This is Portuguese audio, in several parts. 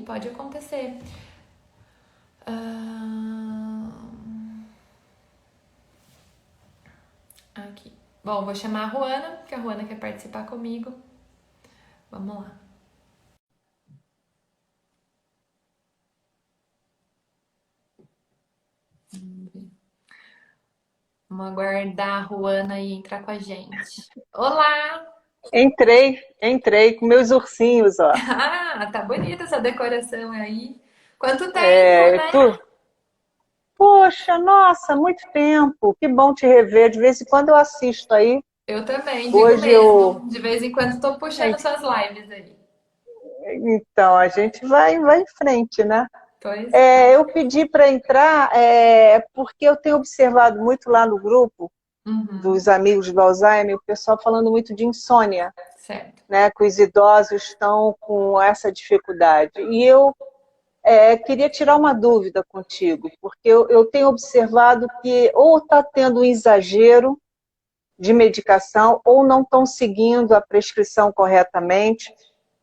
pode acontecer. Aqui. Bom, vou chamar a Juana, que a Juana quer participar comigo. Vamos lá. Vamos aguardar a Juana aí entrar com a gente. Olá! Entrei com meus ursinhos, ó. Ah, tá bonita essa decoração aí. Quanto tempo, É, né? tu, poxa, nossa, muito tempo. Que bom te rever. De vez em quando eu assisto aí. Eu também, digo Hoje eu, mesmo. De vez em quando tô puxando suas lives aí. então a gente vai em frente, né? Pois tá. Eu pedi para entrar porque eu tenho observado muito lá no grupo dos Uhum, amigos do Alzheimer, o pessoal falando muito de insônia, certo. né? Que os idosos estão com essa dificuldade. E eu queria tirar uma dúvida contigo, porque eu tenho observado que ou está tendo um exagero de medicação ou não estão seguindo a prescrição corretamente,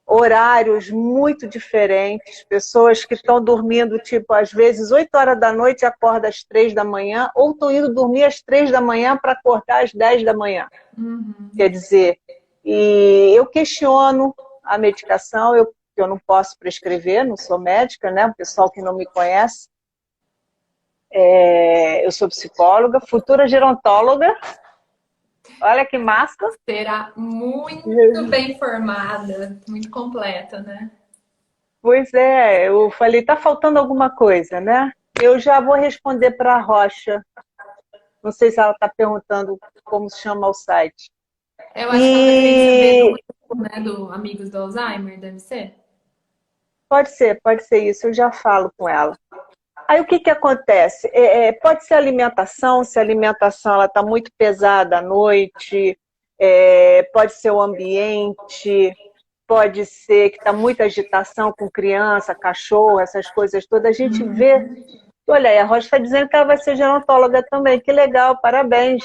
horários muito diferentes, pessoas que estão dormindo, tipo, às vezes 8 horas da noite e acordam às 3 da manhã, ou estão indo dormir às 3 da manhã para acordar às 10 da manhã. Uhum. Quer dizer, e eu questiono a medicação, eu não posso prescrever, não sou médica, né? O pessoal que não me conhece, eu sou psicóloga, futura gerontóloga, olha que massa. Será muito bem formada, muito completa, né? Pois é, eu falei, tá faltando alguma coisa, né? Eu já vou responder para a Rocha, não sei se ela está perguntando como se chama o site. Eu acho que ela tá querendo saber do E grupo, né, do Amigos do Alzheimer, deve ser? pode ser isso, eu já falo com ela. Aí o que acontece? Pode ser alimentação, se a alimentação ela está muito pesada à noite, pode ser o ambiente, pode ser que está muita agitação com criança, cachorro, essas coisas todas. A gente vê. Olha aí, a Rocha está dizendo que ela vai ser gerontóloga também. Que legal, parabéns.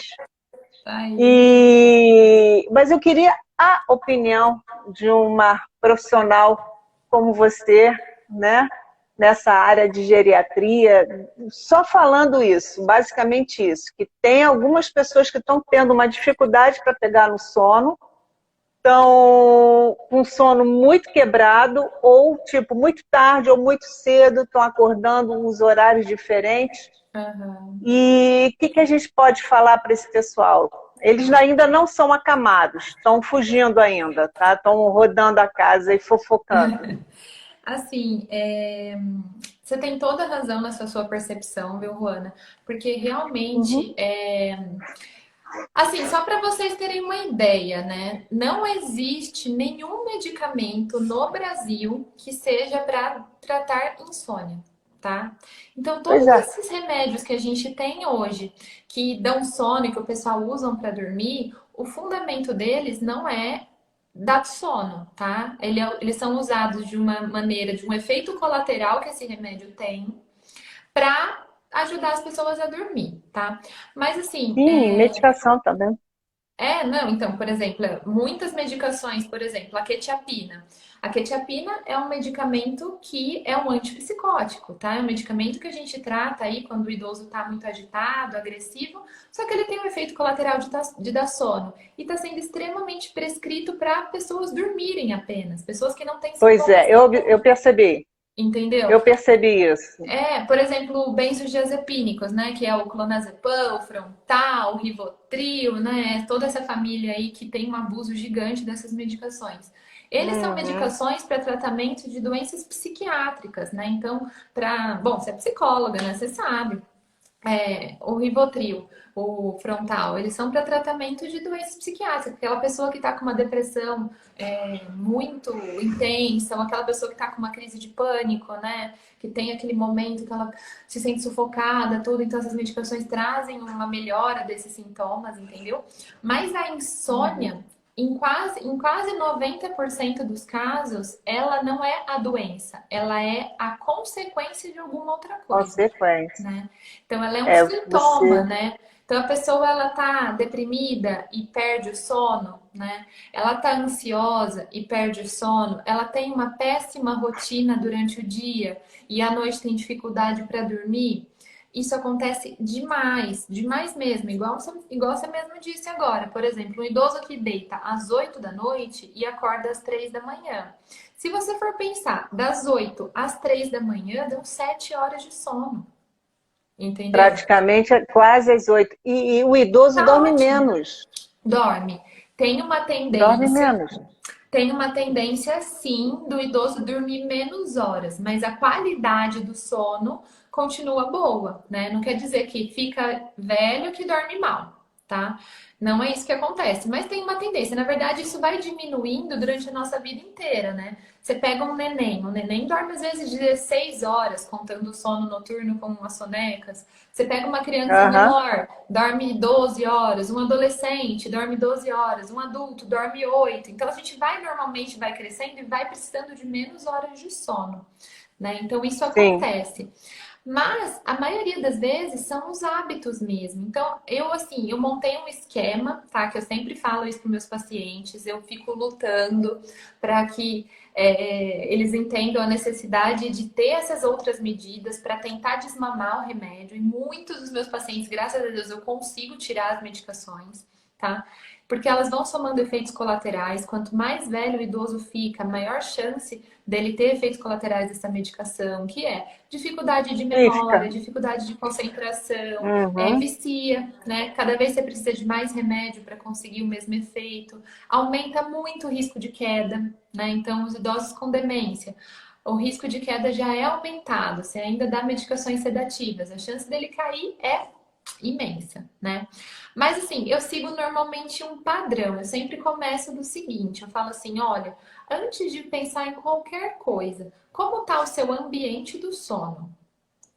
Tá aí. Mas eu queria a opinião de uma profissional como você, né? Nessa área de geriatria, só falando isso, basicamente isso, que tem algumas pessoas que estão tendo uma dificuldade para pegar no sono, estão com sono muito quebrado, ou tipo, muito tarde ou muito cedo, estão acordando uns horários diferentes. Aham. E o que a gente pode falar para esse pessoal? Eles ainda não são acamados, estão fugindo ainda, tá? Estão rodando a casa e fofocando. Assim, você tem toda a razão nessa sua percepção, viu, Juana? Porque Uhum. realmente, assim, só para vocês terem uma ideia, né? Não existe nenhum medicamento no Brasil que seja para tratar insônia, tá? Então, Pois todos é. esses remédios que a gente tem hoje, que dão sono e que o pessoal usa para dormir, o fundamento deles não é dar sono, tá? Eles são usados de uma maneira, de um efeito colateral que esse remédio tem, para ajudar as pessoas a dormir, tá? Mas assim, Sim, medicação também. não, então, por exemplo, muitas medicações, por exemplo, a quetiapina. A quetiapina é um medicamento que é um antipsicótico, tá? É um medicamento que a gente trata aí quando o idoso está muito agitado, agressivo, só que ele tem um efeito colateral de dar sono. E está sendo extremamente prescrito para pessoas dormirem apenas, pessoas que não têm Pois sintomas é, nenhum, eu percebi. entendeu? Eu percebi isso. Por exemplo, benzodiazepínicos, né? Que é o clonazepam, o Frontal, o Rivotril, né? Toda essa família aí que tem um abuso gigante dessas medicações. Eles são Uhum. medicações para tratamento de doenças psiquiátricas, né? Então, bom, você é psicóloga, né? Você sabe o Rivotril, o Frontal, eles são para tratamento de doenças psiquiátricas. Aquela pessoa que está com uma depressão muito intensa, ou aquela pessoa que está com uma crise de pânico, né? Que tem aquele momento que ela se sente sufocada, tudo. Então, essas medicações trazem uma melhora desses sintomas, entendeu? Mas a Uhum. insônia, em quase 90% dos casos, ela não é a doença, ela é a consequência de alguma outra coisa, Consequência. né? Então, ela é um É, sintoma, você. né? Então a pessoa ela tá deprimida e perde o sono, né? Ela tá ansiosa e perde o sono, ela tem uma péssima rotina durante o dia e à noite tem dificuldade para dormir. Isso acontece demais, demais mesmo, igual você mesmo disse agora. Por exemplo, um idoso que deita às 8 da noite e acorda às 3 da manhã. Se você for pensar, das 8 às 3 da manhã, dão 7 horas de sono. Entendeu? Praticamente quase às 8. E o idoso Tá dorme ótimo. menos. Dorme. Tem uma Dorme tendência, menos. tem uma tendência sim do idoso dormir menos horas, mas a qualidade do sono continua boa, né? Não quer dizer que fica velho que dorme mal, tá? Não é isso que acontece, mas tem uma tendência. Na verdade, isso vai diminuindo durante a nossa vida inteira, né? Você pega um neném dorme às vezes 16 horas, contando o sono noturno com as sonecas. Você pega uma criança Aham. menor, dorme 12 horas, um adolescente dorme 12 horas, um adulto dorme 8. Então a gente normalmente vai crescendo e vai precisando de menos horas de sono, né? Então isso Sim. acontece. Mas a maioria das vezes são os hábitos mesmo. Então, eu montei um esquema, tá? Que eu sempre falo isso para meus pacientes, eu fico lutando para que eles entendam a necessidade de ter essas outras medidas para tentar desmamar o remédio. E muitos dos meus pacientes, graças a Deus, eu consigo tirar as medicações, tá? Porque elas vão somando efeitos colaterais. Quanto mais velho o idoso fica, maior chance dele ter efeitos colaterais dessa medicação, que é dificuldade de Fica. memória, dificuldade de concentração, Uhum. vicia, né? Cada vez você precisa de mais remédio para conseguir o mesmo efeito, aumenta muito o risco de queda, né? Então, os idosos com demência, o risco de queda já é aumentado. Você ainda dá medicações sedativas, a chance dele cair é imensa, né? Mas assim, eu sigo normalmente um padrão. Eu sempre começo do seguinte, eu falo assim, olha, antes de pensar em qualquer coisa, como está o seu ambiente do sono,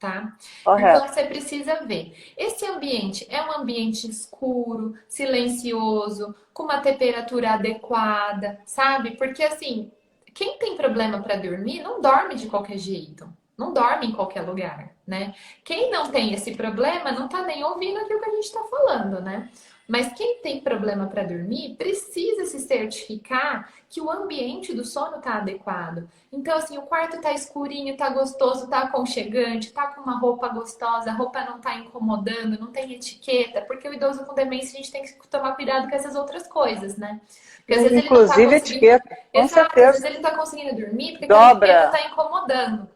tá? Então Correto. você precisa ver. Esse ambiente é um ambiente escuro, silencioso, com uma temperatura adequada, sabe? Porque assim, quem tem problema para dormir não dorme de qualquer jeito. Não dorme em qualquer lugar, né? Quem não tem esse problema não tá nem ouvindo aquilo que a gente tá falando, né? Mas quem tem problema para dormir precisa se certificar que o ambiente do sono tá adequado. Então, assim, o quarto tá escurinho, tá gostoso, tá aconchegante, tá com uma roupa gostosa, a roupa não tá incomodando, não tem etiqueta, porque o idoso com demência a gente tem que tomar cuidado com essas outras coisas, né? Porque às vezes ele não tá Inclusive conseguindo. etiqueta, com Exato, às certeza. vezes ele tá conseguindo dormir porque aquela etiqueta Dobra. tá incomodando.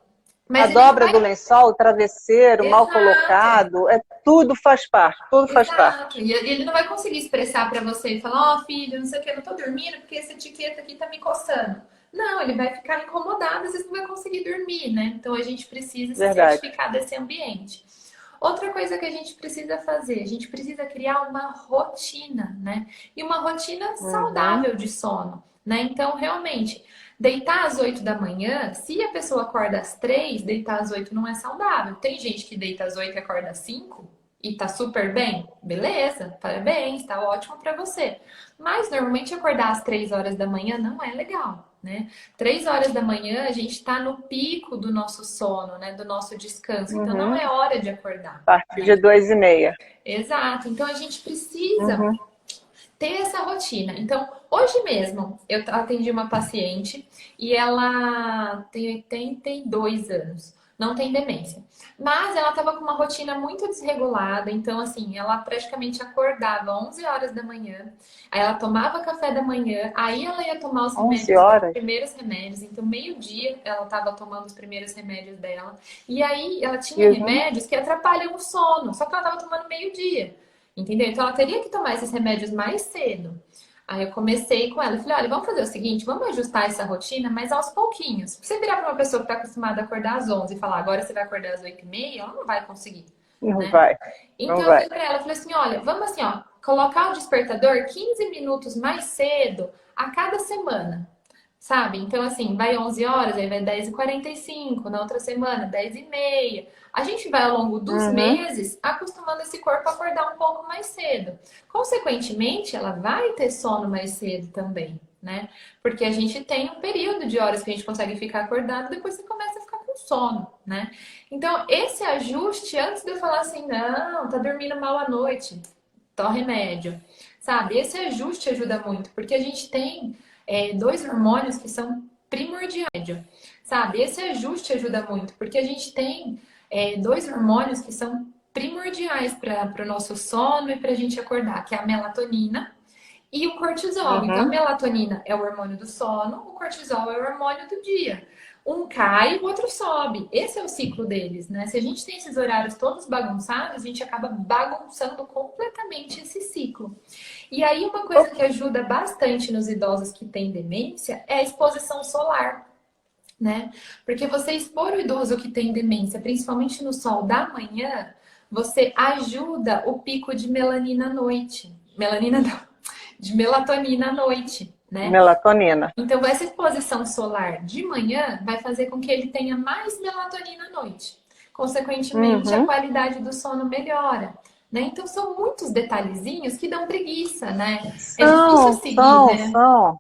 A Mas ele não dobra vai. do lençol, o travesseiro mal Exato. colocado, tudo faz parte, tudo faz parte. Exato. E ele não vai conseguir expressar para você e falar, ó, oh, filho, não sei o que, eu não tô dormindo porque essa etiqueta aqui tá me coçando. Não, ele vai ficar incomodado, às vezes não vai conseguir dormir, né? Então a gente precisa se Verdade. certificar desse ambiente. Outra coisa que a gente precisa fazer, a gente precisa criar uma rotina, né? E uma rotina Uhum. saudável de sono, né? Então, realmente, deitar às 8 da manhã, se a pessoa acorda às 3, deitar às 8 não é saudável. Tem gente que deita às 8 e acorda às 5 e tá super bem, beleza, parabéns, tá ótimo para você. Mas normalmente acordar às 3 horas da manhã não é legal, né? 3 horas da manhã a gente tá no pico do nosso sono, né? Do nosso descanso. Então não Uhum. é hora de acordar, A partir né? de 2h30. Exato. Então a gente precisa Uhum. ter essa rotina. Então, hoje mesmo, eu atendi uma paciente e ela tem 82 anos, não tem demência. Mas ela estava com uma rotina muito desregulada, então, assim, ela praticamente acordava 11 horas da manhã, aí ela tomava café da manhã, aí ela ia tomar os 11 remédios, os horas? primeiros remédios, então, meio-dia ela estava tomando os primeiros remédios dela, e aí ela tinha Uhum. remédios que atrapalham o sono, só que ela estava tomando meio-dia. Entendeu? Então ela teria que tomar esses remédios mais cedo. Aí eu comecei com ela e falei: olha, vamos fazer o seguinte, vamos ajustar essa rotina, mas aos pouquinhos. Se você virar para uma pessoa que está acostumada a acordar às 11 e falar agora você vai acordar às 8h30, ela não vai conseguir, Não né? vai, não Então eu vai. falei para ela, eu falei assim: olha, vamos assim, ó, colocar o despertador 15 minutos mais cedo a cada semana. Sabe? Então, assim, vai 11 horas, aí vai 10h45, na outra semana, 10h30. A gente vai, ao longo dos Uhum. meses, acostumando esse corpo a acordar um pouco mais cedo. Consequentemente, ela vai ter sono mais cedo também, né? Porque a gente tem um período de horas que a gente consegue ficar acordado, depois você começa a ficar com sono, né? Então, esse ajuste, antes de eu falar assim, não, tá dormindo mal à noite, toma remédio, sabe? Esse ajuste ajuda muito, porque a gente tem dois hormônios que são primordiais, sabe? Esse ajuste ajuda muito, porque a gente tem dois hormônios que são primordiais para o nosso sono e para a gente acordar, que é a melatonina e o cortisol. Então, a Uhum. melatonina é o hormônio do sono, o cortisol é o hormônio do dia. Um cai, o outro sobe. Esse é o ciclo deles, né? Se a gente tem esses horários todos bagunçados, a gente acaba bagunçando completamente esse ciclo. E aí, uma coisa que ajuda bastante nos idosos que têm demência é a exposição solar, né? Porque você expor o idoso que tem demência, principalmente no sol da manhã, você ajuda o pico de melanina à noite. Melanina não, de melatonina à noite, né? Melatonina. Então, essa exposição solar de manhã vai fazer com que ele tenha mais melatonina à noite. Consequentemente, a Uhum. qualidade do sono melhora. Né? Então, são muitos detalhezinhos que dão preguiça, né? É difícil São, seguir, são, né? são.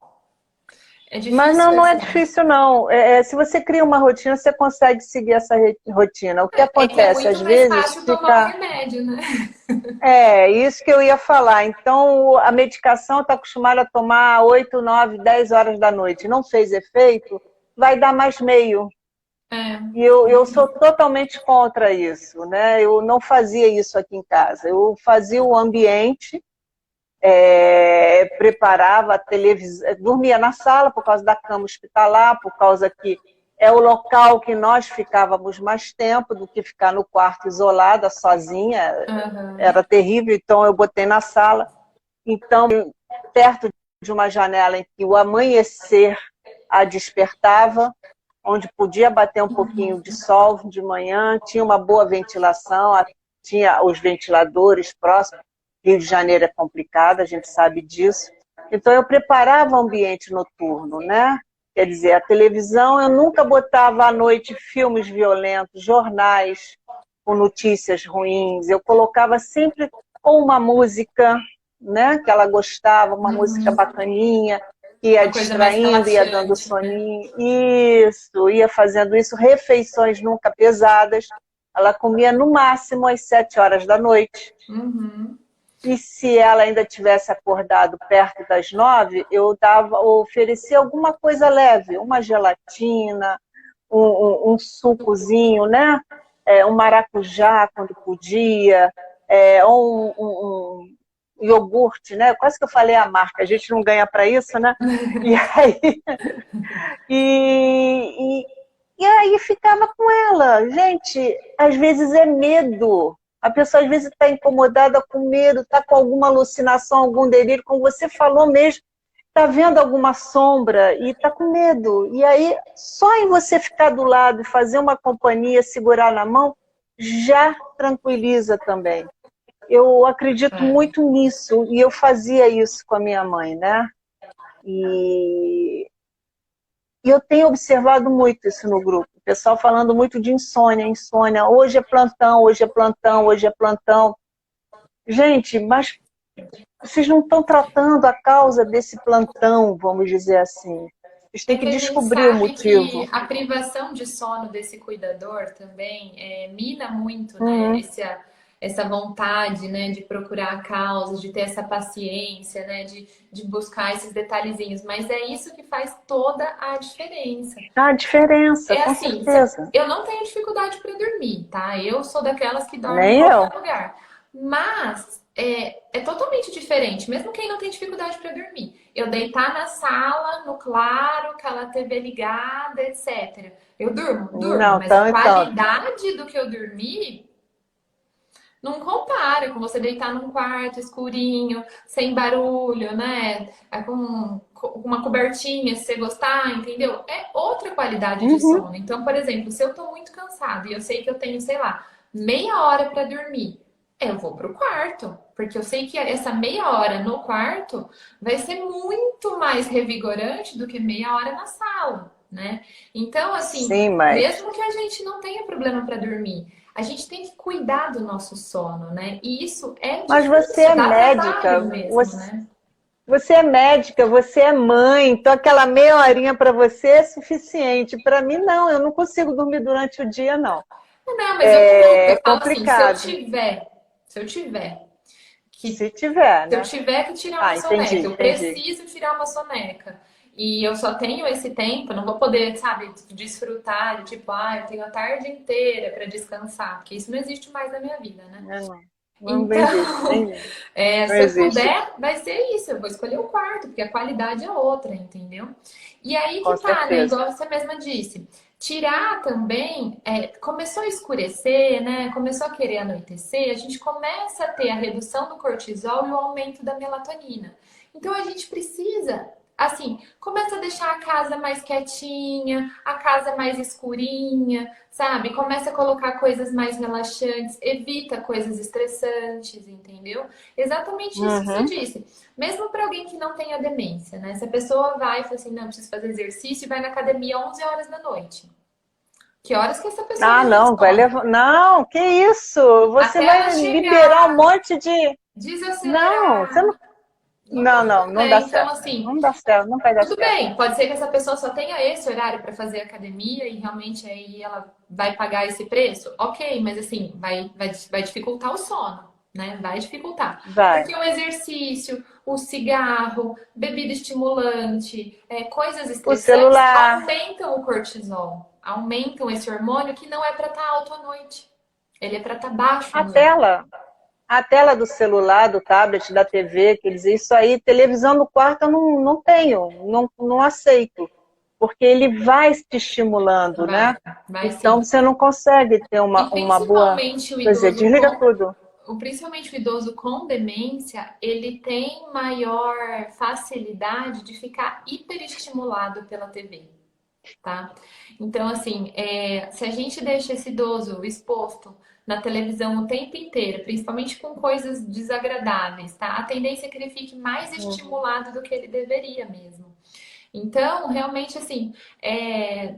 É Mas difícil não, não é essa. difícil, não. Se você cria uma rotina, você consegue seguir essa rotina. O que É que é acontece? muito Às mais vezes fácil tomar o fica. remédio, né? É, isso que eu ia falar. Então, a medicação está acostumada a tomar 8, 9, 10 horas da noite. Não fez efeito, vai dar mais meio. É. E eu sou totalmente contra isso, né? Eu não fazia isso aqui em casa. Eu fazia o ambiente, preparava a televisão, dormia na sala por causa da cama hospitalar, por causa que é o local que nós ficávamos mais tempo do que ficar no quarto isolada, sozinha. Uhum. Era terrível, então eu botei na sala. Então, perto de uma janela em que o amanhecer a despertava, onde podia bater um pouquinho de sol de manhã, tinha uma boa ventilação, tinha os ventiladores próximos. Rio de Janeiro é complicado, a gente sabe disso. Então, eu preparava o ambiente noturno, né? Quer dizer, a televisão, eu nunca botava à noite filmes violentos, jornais com notícias ruins. Eu colocava sempre ou uma música, né, que ela gostava, uma música Uhum. bacaninha, que ia Uma coisa mais distraindo, ia dando relaxante, né? soninho. Isso, ia fazendo isso. Refeições nunca pesadas. Ela comia no máximo às 7 horas da noite. Uhum. E se ela ainda tivesse acordado perto das 9, eu oferecia alguma coisa leve, uma gelatina, um sucozinho, né? Um maracujá quando podia, ou um iogurte, né? Quase que eu falei a marca, a gente não ganha para isso, né? E aí, e, e aí ficava com ela. Gente, às vezes é medo. A pessoa às vezes está incomodada com medo, está com alguma alucinação, algum delírio, como você falou mesmo, está vendo alguma sombra e está com medo. E aí, só em você ficar do lado e fazer uma companhia, segurar na mão, já tranquiliza também. Eu acredito É. muito nisso e eu fazia isso com a minha mãe, né? E eu tenho observado muito isso no grupo. O pessoal falando muito de insônia, insônia. Hoje é plantão, hoje é plantão, hoje é plantão. Gente, mas vocês não estão tratando a causa desse plantão, vamos dizer assim. Vocês têm É que que a gente descobrir o sabe que motivo. a privação de sono desse cuidador também mina muito, né? Uhum. Essa vontade, né, de procurar a causa, de ter essa paciência, né, de buscar esses detalhezinhos. Mas é isso que faz toda a diferença. A diferença, É com assim, certeza. eu não tenho dificuldade para dormir, tá? Eu sou daquelas que dormem em Nem eu. qualquer lugar. Mas é totalmente diferente, mesmo quem não tem dificuldade para dormir. Eu deitar na sala, no claro, aquela TV ligada, etc. Eu durmo, Não, mas a tanto e tanto. qualidade do que eu dormi não compara com você deitar num quarto escurinho, sem barulho, né? Com uma cobertinha, se você gostar, entendeu? É outra qualidade de Uhum. sono. Então, por exemplo, se eu tô muito cansada e eu sei que eu tenho, sei lá, meia hora para dormir, eu vou pro quarto, porque eu sei que essa meia hora no quarto vai ser muito mais revigorante do que meia hora na sala, né? Então, assim, Sim, mas. mesmo que a gente não tenha problema para dormir, a gente tem que cuidar do nosso sono, né? E isso é Mas você difícil, é dá médica, trabalho mesmo, né? Você é médica, você é mãe, então aquela meia horinha para você é suficiente. Para mim, não, eu não consigo dormir durante o dia, não. Não, mas É eu falo assim, complicado. se eu tiver que Se tiver, se eu né? tiver que tirar uma Ah, entendi, soneca, eu entendi. preciso tirar uma soneca. E eu só tenho esse tempo, eu não vou poder, sabe, desfrutar de tipo, eu tenho a tarde inteira para descansar, porque isso não existe mais na minha vida, né? Não, não Então, existe, nem existe. Não se eu existe, puder, vai ser isso. Eu vou escolher o quarto, porque a qualidade é outra, entendeu? E aí que com tá, né? certeza. Igual você mesma disse. Tirar também, começou a escurecer, né? Começou a querer anoitecer, a gente começa a ter a redução do cortisol e o aumento da melatonina. Então a gente precisa, assim, começa a deixar a casa mais quietinha, a casa mais escurinha, sabe? Começa a colocar coisas mais relaxantes, evita coisas estressantes, entendeu? Exatamente isso que você Uhum. disse. Mesmo para alguém que não tenha demência, né? Se a pessoa vai e fala assim, não, preciso fazer exercício e vai na academia 11 horas da noite. Que horas que essa pessoa Ah, vai ter não, vai sono? levar. Não, que isso? Você Até ela vai liberar um chegar, monte de. Não, você desacelerar. não. Não, não, não Né? dá Então, certo. assim, Não dá certo, não vai dar tudo certo. bem, pode ser que essa pessoa só tenha esse horário para fazer academia e realmente aí ela vai pagar esse preço. Ok, mas assim, vai dificultar o sono, né? Vai dificultar. Vai. Porque o exercício, o cigarro, bebida estimulante, coisas O estressantes celular, aumentam o cortisol, aumentam esse hormônio que não é para estar alto à noite. Ele é para estar baixo à a noite. tela. A tela do celular, do tablet, da TV, quer dizer, isso aí, televisão no quarto eu não tenho, não aceito, porque ele vai te estimulando, né? Vai Então sim. você não consegue ter E uma boa. Quer dizer, desliga tudo. principalmente o idoso com demência, ele tem maior facilidade de ficar hiperestimulado pela TV, tá? Então, assim, se a gente deixa esse idoso exposto na televisão o tempo inteiro, principalmente com coisas desagradáveis, tá? A tendência é que ele fique mais Uhum. estimulado do que ele deveria mesmo. Então, realmente, assim,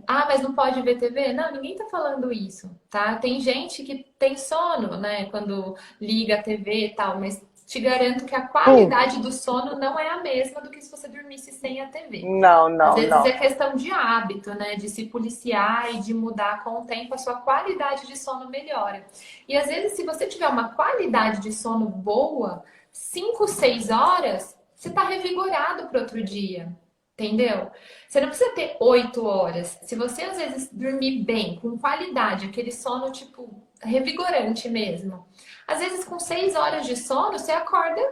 mas não pode ver TV? Não, ninguém tá falando isso, tá? Tem gente que tem sono, né, quando liga a TV e tal, mas te garanto que a Hum. qualidade do sono não é a mesma do que se você dormisse sem a TV. Não, Às não, vezes é não. questão de hábito, né, de se policiar e de mudar com o tempo, a sua qualidade de sono melhora. E às vezes, se você tiver uma qualidade de sono boa, 5, 6 horas, você tá revigorado para outro dia. Entendeu? Você não precisa ter 8 horas. Se você às vezes dormir bem, com qualidade, aquele sono tipo revigorante mesmo. Às vezes com 6 horas de sono, você acorda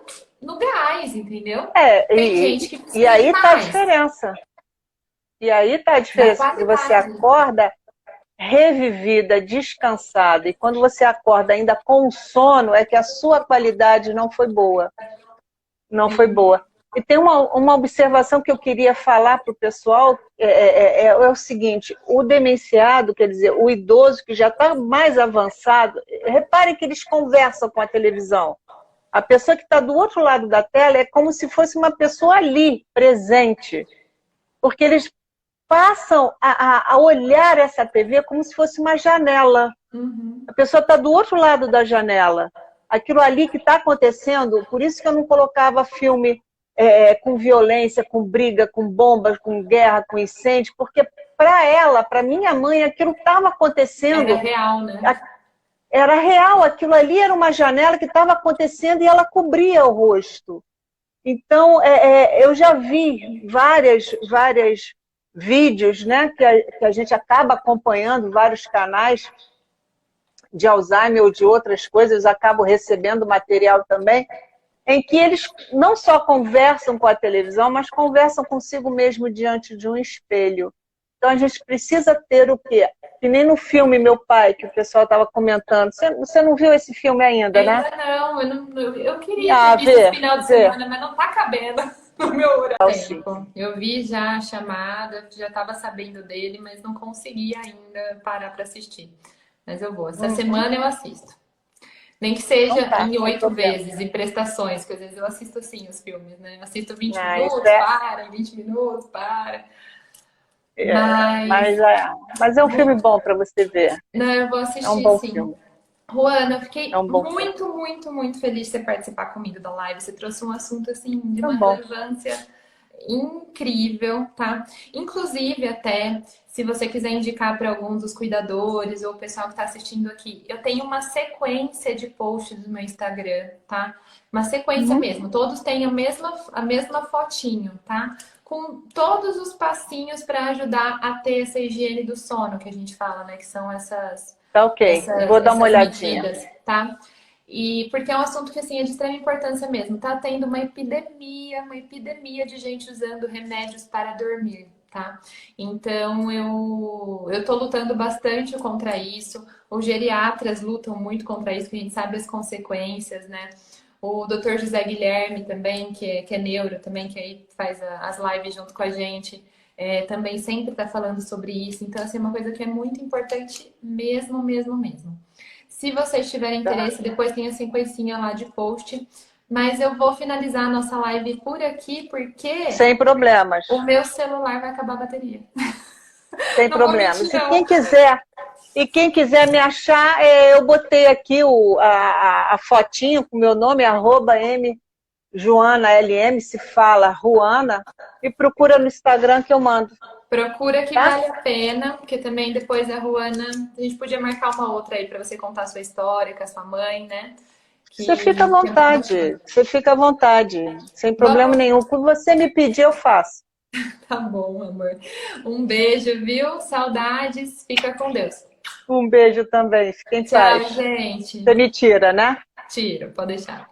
no gás, entendeu? É, Tem gente que e precisa de aí tá a mais, diferença. E aí tá a da diferença, porque você qualidade. acorda revivida, descansada, e quando você acorda ainda com sono, é que a sua qualidade não foi boa. Não foi boa. E tem uma observação que eu queria falar para o pessoal, é o seguinte, o demenciado, quer dizer, o idoso que já está mais avançado, reparem que eles conversam com a televisão. A pessoa que está do outro lado da tela é como se fosse uma pessoa ali, presente. Porque eles passam a olhar essa TV como se fosse uma janela. Uhum. A pessoa está do outro lado da janela. Aquilo ali que está acontecendo, por isso que eu não colocava filme com violência, com briga, com bombas, com guerra, com incêndio, porque para ela, para minha mãe, aquilo estava Era acontecendo, real, né? era real, aquilo ali era uma janela que estava acontecendo e ela cobria o rosto. Então, eu já vi várias vídeos, né, que a gente acaba acompanhando, vários canais de Alzheimer ou de outras coisas, acabo recebendo material também, em que eles não só conversam com a televisão, mas conversam consigo mesmo diante de um espelho. Então a gente precisa ter o quê? Que nem no filme Meu Pai, que o pessoal estava comentando. Você não viu esse filme ainda, né? Ainda não, eu queria ter Ah, visto esse vê, final de vê. semana, mas não tá cabendo no meu horário. É o sim. Tempo. Eu vi já a chamada, já estava sabendo dele, mas não consegui ainda parar para assistir. Mas eu vou. Essa Uhum. semana eu assisto. Nem que Então seja tá, em sem oito problema. vezes, em prestações, que às vezes eu assisto assim os filmes, né? Eu assisto 20 Ah, isso minutos, para, 20 minutos, para. Mas, mas é um filme bom para você ver. não, eu vou É um assistir bom sim. filme. Juana, eu É fiquei um bom foco. muito, muito, muito feliz de você participar comigo da live. Você trouxe um assunto assim de Tá uma bom. relevância incrível, tá? Inclusive, até se você quiser indicar para alguns dos cuidadores ou o pessoal que está assistindo aqui, eu tenho uma sequência de posts no meu Instagram, tá? Uma sequência Uhum. mesmo. Todos têm a mesma fotinho, tá? Com todos os passinhos para ajudar a ter essa higiene do sono que a gente fala, né? Que são essas Tá ok. essas, Vou dar uma essas olhadinha. medidas, tá? E porque é um assunto que assim é de extrema importância mesmo. Tá tendo uma epidemia de gente usando remédios para dormir, tá? Então eu tô lutando bastante contra isso. Os geriatras lutam muito contra isso, que a gente sabe as consequências, né? O Dr. José Guilherme também, que é neuro também, que aí faz as lives junto com a gente, também sempre está falando sobre isso. Então, assim, é uma coisa que é muito importante mesmo, mesmo, mesmo. Se vocês tiverem Tá. interesse, depois tem a sequencinha lá de post. Mas eu vou finalizar a nossa live por aqui, porque Sem problemas. o meu celular vai acabar a bateria. Sem Não vou problemas. mentir, não. E quem quiser me achar, eu botei aqui a fotinho com o meu nome, @M Joana LM, se fala Ruana, e procura no Instagram que eu mando, Procura que tá? vale a pena, porque também depois a Ruana, a gente podia marcar uma outra aí para você contar a sua história com a sua mãe, né? Que é muito bacana. Você fica à vontade, sem problema Vamos, nenhum. O que você me pedir, eu faço. tá bom, amor. Um beijo, viu? Saudades. Fica com Deus. Um beijo também, fique em Tchau, paz. gente. Você me tira, né? Tiro, pode deixar.